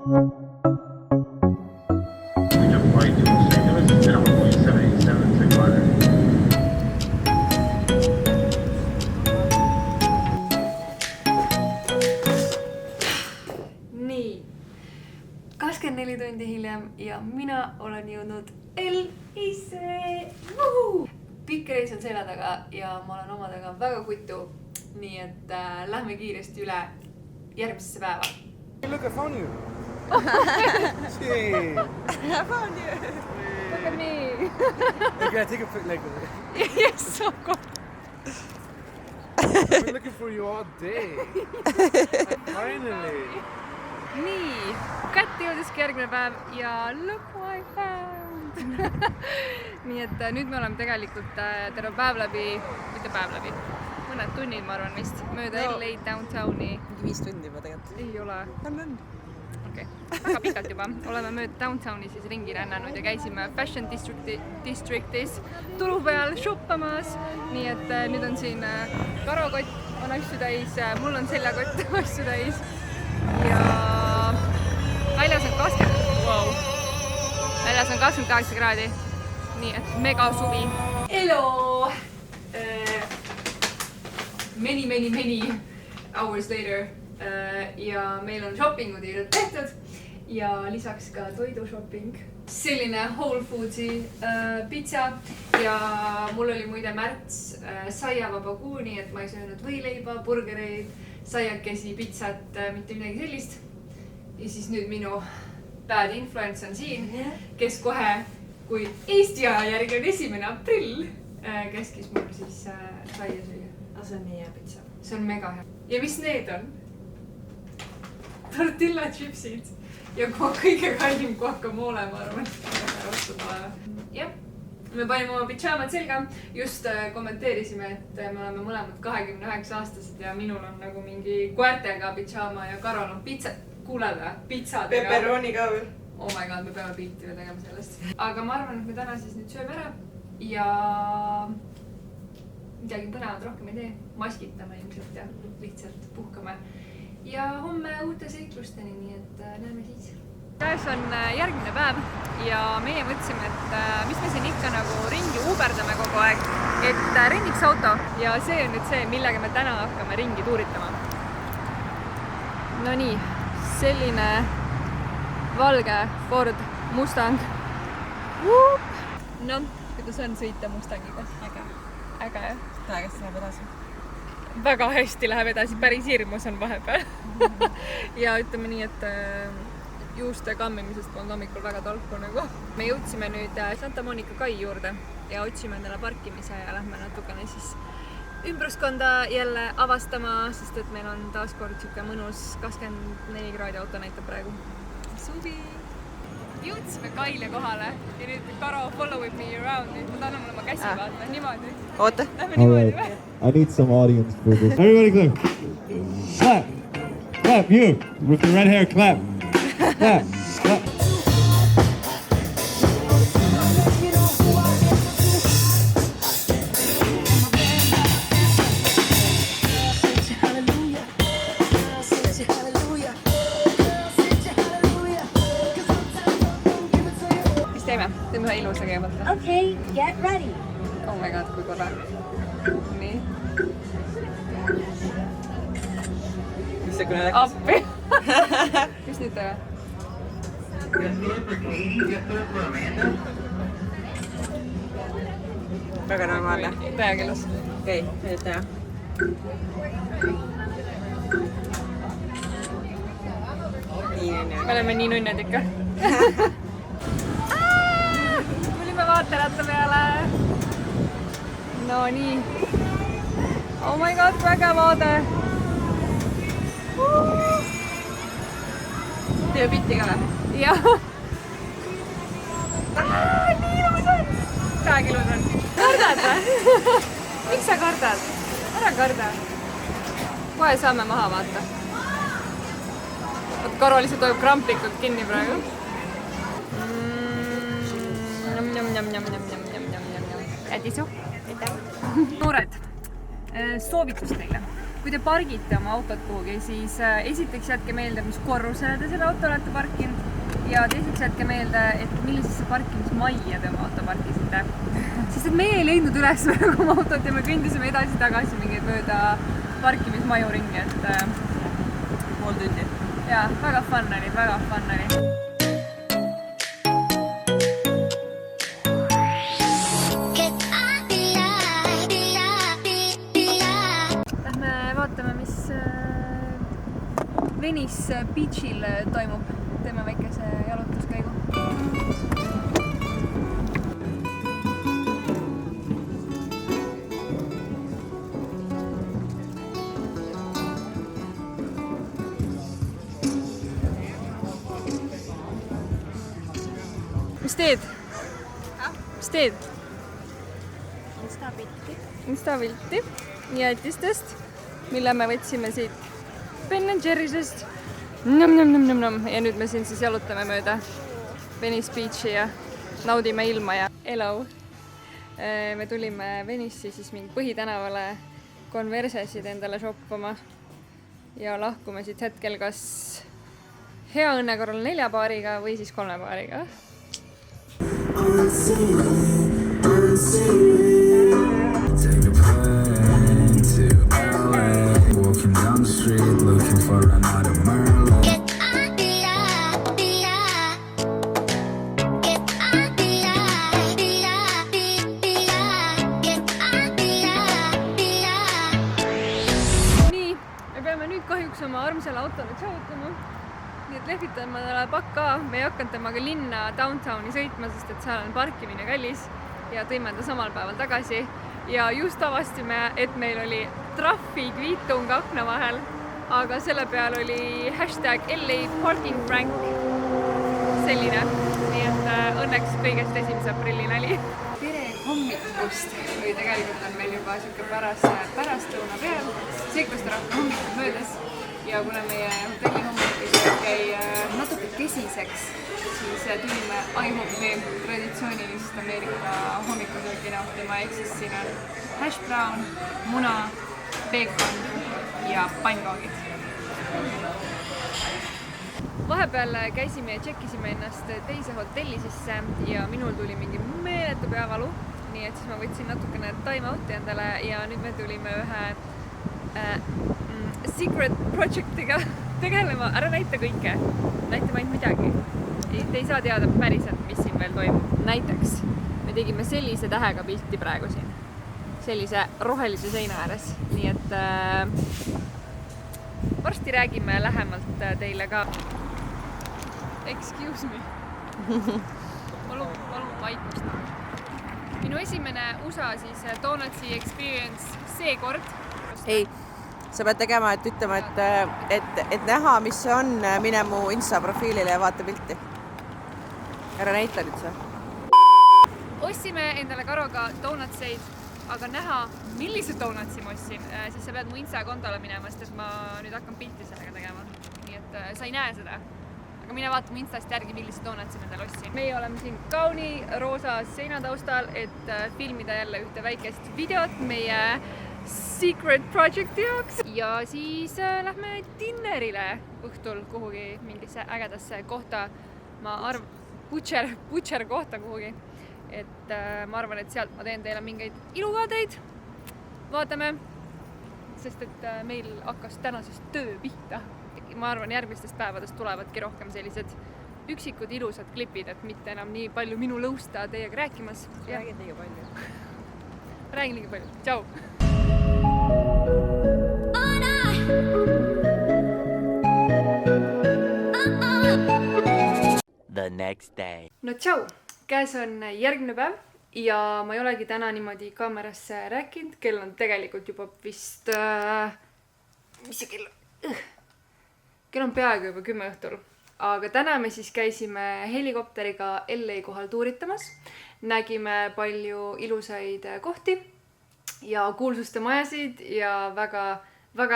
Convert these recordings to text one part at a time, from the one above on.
Nii, 24 tundi hiljem ja mina olen jõudnud LA-sse. Pikk reis on selja taga ja ma olen omadega väga kuttu. Nii et lähme kiiresti üle järgmisesse päeva. Hey, look, I found you. Hey. I found you. Look at me. Okay, I take a pic like Yes, of course. I've been looking for you all day. Finally. Nii, kätte jõudiski järgmine päev ja look what I found. Nii et nüüd me oleme tegelikult terve päev läbi, mitte päev läbi, mõned tunnid ma arvan vist, mööda LA downtowni. 5 tundi juba tegelikult. Ei ole. On. Okei, väga pikalt juba. Oleme mööda downtowni siis ringi rännanud ja käisime Fashion Districtis turu peal shoppamas. Nii et nüüd on siin karokott on asju täis, mul on seljakott asju täis ja väljas on 28 kraadi. Nii et mega suvi. Hello! Many hours later ja meil on shoppingud iirud tehtud ja lisaks ka toidushopping. Selline Whole Foodsi pitsa ja mul oli muide märts saiavaba kuu, nii et ma ei söönud võileiba, burgereid, saiakesi, pitsat, mitte midagi sellist. Ja siis nüüd minu bad influence on siin, kes kohe, kui Eesti aja järgi on 1. aprill, käskis mul siis saia süüa. See on nii hea pitsa. See on mega hea. Ja mis need on? Tortilla chipsid ja kõige kallim guacamole, ma arvan. Jah, me panime oma pitšaamad selga. Just kommenteerisime, et me oleme mõlemad 29-aastased ja minul on nagu mingi koertega pitšaama ja Karol on pitsa. Kuuleda, pitsadega. Pepperoni ka veel. Oh my god, me peame pilti veel tegema sellest. Aga ma arvan, et me täna siis nüüd sööme ära ja midagi põnevad rohkem ei tee. Maskitame ilmselt ja lihtsalt puhkame. Ja homme uute seiklusteni, nii et näeme siis. Käes on järgmine päev ja meie mõtlesime, et mis me siin ikka nagu ringi uberdame kogu aeg, et rendiks auto ja see on nüüd see, millega me täna hakkame ringi tuuritama. No nii, selline valge Ford Mustang. No, kuidas on sõita Mustangiga? Äge, jah? Hästi läheb edasi. Väga hästi läheb edasi, päris hirmus on vahepeal. Ja ütleme nii, et juuste kammimisest polnud hommikul väga tolku nagu. Me jõudsime nüüd Santa Monica kai juurde ja otsime endale parkimise ja lähme natukene siis ümbruskonda jälle avastama, sest et meil on taaskord siuke mõnus 24 kraadi auto näitab praegu. Suvi! Jõudsime kaile kohale ja nüüd Karo follow me around, nüüd ma tahan oma käsi vaata, niimoodi. Oota. Lähme niimoodi või? I need some audience for this. Everybody clap. Clap. Clap, you. With the red hair, clap. Clap. Clap. Mis teeme? Teeme ühe ilusa kõigepealt. Okay, get ready. Oh my god, kui korra. Nii. Mis see kõne läks? Appi. Mis nüüd teeme? Väga normaalne. Täiega ilus. Okei, nüüd teha. Me oleme nii nunned ikka. Tulime vaateratta peale. No nii. Oh my god, väga vaade. Teeme pilti ka või? Jah. Nii ilus on. Täiega ilus on. Kardad või? Miks sa kardad? Ära karda. Kohe saame maha vaata. Karo lihtsalt toimub kramplikult kinni praegu. Ätisu. Noored, soovitus teile. kui te pargite oma autot kuhugi, siis esiteks jätke meelde, mis korrusele te selle auto olete parkinud ja teiseks jätke meelde, et millisesse parkimismajja te oma auto parkisite. Sest et meie ei leidnud üles oma autot ja me kõndisime edasi-tagasi mingeid mööda parkimismaju ringi, et pool tundi. Jaa, väga fun oli. Vaatame, mis Venice Beachil toimub. Teeme väikese jalutuskäigu. Mis teed? Mis teed? Insta-pilti jäätistest, mille me võtsime siit Ben & Jerry'sest. Ja nüüd me siin siis jalutame mööda Venice Beachi ja naudime ilma ja elu. Me tulime Venice'i siis mingi põhitänavale Conversesid endale shoppama ja lahkume siit hetkel kas hea õnne korral 4 paariga või siis 3 paariga. Walking down the street looking for another Merlot. Nii, me peame nüüd kahjuks oma armsale autole tšautama. Nii et lehvitame talle pakka. Me ei hakanud temaga linna downtowni sõitma, sest et seal on parkimine kallis ja tõime ta samal päeval tagasi. Ja just avastime, et meil oli trahvikviitung akna vahel, aga selle peal oli hashtag LA Parking Prank. Selline. Nii et õnneks kõigest 1. aprilli nali. Tere hommikust! Või tegelikult on meil juba siuke pärastlõuna peal. Seiklustarahka hommikul möödas. Ja kuna meie hotelli hommikul jäi natuke kesiseks, siis tulime IHOP-i traditsioonilisest Ameerika hommikusöögi nautima. Ehk siis siin on hash brown, muna, bacon ja pannkoogid. Vahepeal käisime ja tšekkisime ennast teise hotelli sisse ja minul tuli mingi meeletu peavalu. Nii et siis ma võtsin natukene time out'i endale ja nüüd me tulime ühe secret projectiga tegelema. Ära näita kõike, näitame ainult midagi. Te ei saa teada päriselt, mis siin veel toimub. Näiteks me tegime sellise tähega pilti praegu siin. Sellise rohelise seina ääres. Nii et varsti räägime lähemalt teile ka. Excuse me. Palun vaikust. Minu esimene USA siis Donutsi experience seekord. Ei, sa pead tegema, et ütlema, et näha, mis see on, mine mu Insta profiilile ja vaata pilti. Ära näita nüüd see. Ostsime endale Karoga donutseid, aga näha, millise donutsi ma ostsin, siis sa pead mu Insta kontole minema, sest et ma nüüd hakkan pilti sellega tegema. Nii et sa ei näe seda. Aga mine vaata mu Instast järgi, millise donutsi ma endale ostsin. Meie oleme siin kauni roosa seinataustal, et filmida jälle ühte väikest videot meie secret projecti jaoks. Ja siis lähme dinnerile õhtul kuhugi mingisse ägedasse kohta. Ma arvan, butcher kohta kuhugi. Et ma arvan, et sealt ma teen teile mingeid ilukaadreid. Vaatame, sest et meil hakkas tänasest töö pihta. Ma arvan, järgmistest päevadest tulevadki rohkem sellised üksikud ilusad klipid, et mitte enam nii palju minu lõusta teiega rääkimas. Räägid liiga palju. Räägin liiga palju. Tšau! The next day. No tšau! Käes on järgmine päev ja ma ei olegi täna niimoodi kaamerasse rääkinud. Kell on tegelikult juba vist... mis see kell on? Kell on peaaegu juba 10 õhtul. Aga täna me siis käisime helikopteriga LA kohal tuuritamas. Nägime palju ilusaid kohti ja kuulsuste majasid ja väga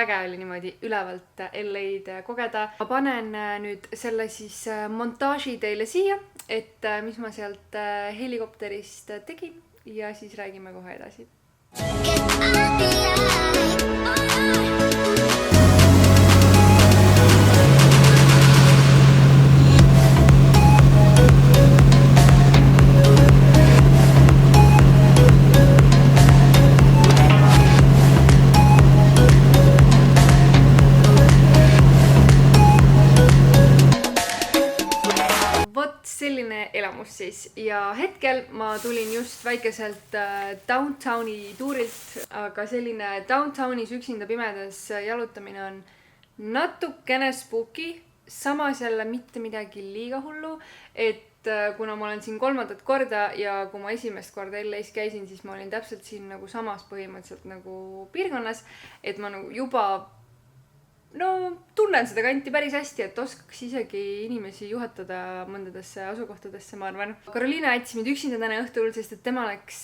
äge oli niimoodi ülevalt LA-d kogeda. Ma panen nüüd selle siis montaaži teile siia, et mis ma sealt helikopterist tegin ja siis räägime kohe edasi. selline elamus siis ja hetkel ma tulin just väikeselt downtowni tuurilt, aga selline downtownis üksinda pimedas jalutamine on natukene spooky, samas jälle mitte midagi liiga hullu, et kuna ma olen siin 3. korda ja kui ma esimest korda LA-s käisin, siis ma olin täpselt siin nagu samas põhimõtteliselt nagu piirkonnas, et ma nagu juba tunnen seda kanti päris hästi, et oskaks isegi inimesi juhatada mõndadesse asukohtadesse, ma arvan. Karoliina jättis mind üksinda täna õhtul, sest et tema läks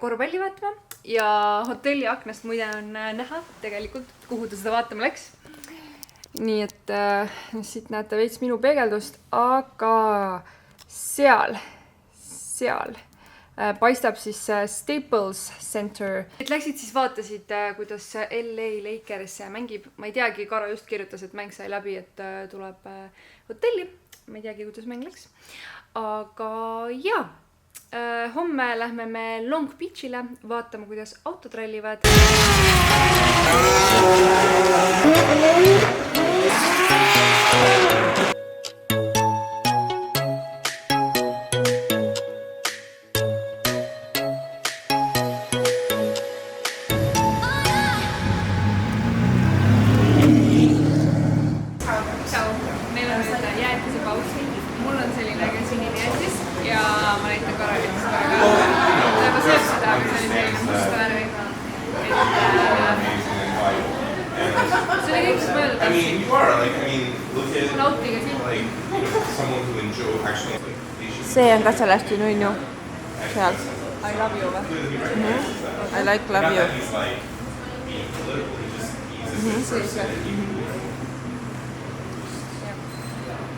korvpalli vaatama ja hotelli aknast muide on näha tegelikult, kuhu ta seda vaatama läks. Nii et siit näete veits minu peegeldust, aga seal paistab siis Staples Center. Et läksid siis vaatasid, kuidas LA Lakers mängib. Ma ei teagi, Karo just kirjutas, et mäng sai läbi, et tuleb hotelli. Ma ei teagi, kuidas mäng läks. Aga jaa, homme lähme me Long Beachile vaatama, kuidas autod rallivad. See on ka seal hästi nunnu. Seal. I love you või? I like love you.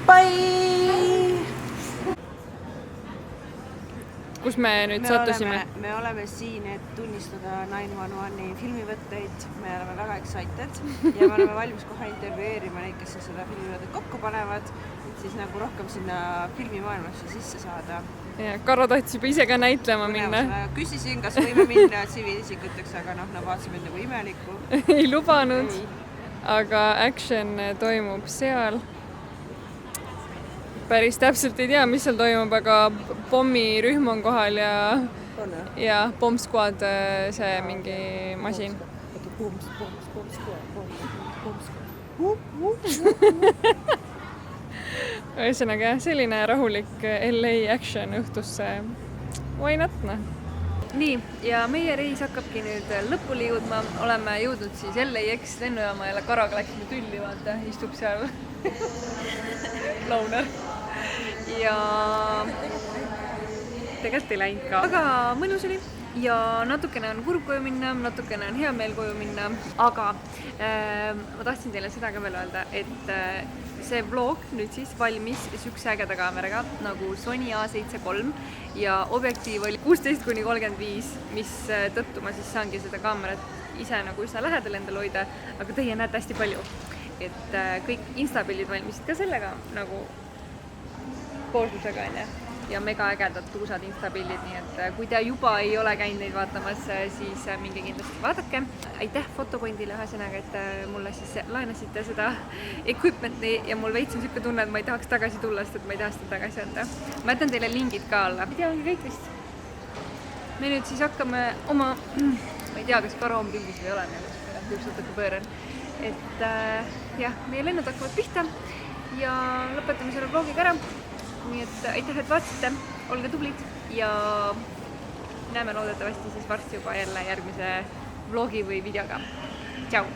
Bye! Kus me nüüd sattusime? Me oleme siin, et tunnistada 911 filmivõtteid. Me oleme väga excited ja me oleme valmis kohe intervjueerima neid, kes seda filmivõtet kokku panevad, et siis nagu rohkem sinna filmimaailmasse sisse saada. Ja, Karo tahtis juba ise ka näitlema minna. Küsisin, kas võime minna tsiviilisikuteks, aga nad vaatasid mind nagu imelikku. Ei lubanud, aga action toimub seal. Päris täpselt ei tea, mis seal toimub, aga pommirühm on kohal ja Bomb Squad, see mingi masin. Ühesõnaga, selline rahulik LA action õhtusse. Why not, noh? Nii, ja meie reis hakkabki nüüd lõpuli jõudma. Oleme jõudnud siis LAX lennujaama ja Karoga läksime tülli, vaata, istub seal launer. Ja tegelikult ei läinud ka. Aga mõnus oli ja natukene on kurb koju minna, natukene on hea meel koju minna, aga ma tahtsin teile seda ka veel öelda, et see vlog nüüd siis valmis sükse ägeda kaameraga nagu Sony A7 III ja objektiiv oli 16-35, mis tõttu ma siis saangi seda kaamerat ise nagu üsna lähedal endale hoida, aga teie näete hästi palju, et kõik instapildid valmisid ka sellega nagu kooslusega ja mega ägedad tuusad instapildid, nii et kui te juba ei ole käinud neid vaatamas, siis minge kindlasti vaadake. Aitäh Fotopointile ühesõnaga, et mulle siis laenasite seda equipmenti ja mul veits on siuke tunne, et ma ei tahaks tagasi tulla, sest et ma ei taha seda tagasi anda. Ma jätan teile lingid ka alla. Ei tea, ongi kõik vist. Me nüüd siis hakkame oma, ma ei tea, kas Karo on pildis või ei ole, nagu pööran. Et jah, meie lennud hakkavad pihta ja lõpetame selle vlogiga ära. Nii et aitäh, et vaatasite, olge tublid ja näeme loodetavasti siis varsti juba jälle järgmise vlogi või videoga. Tšau!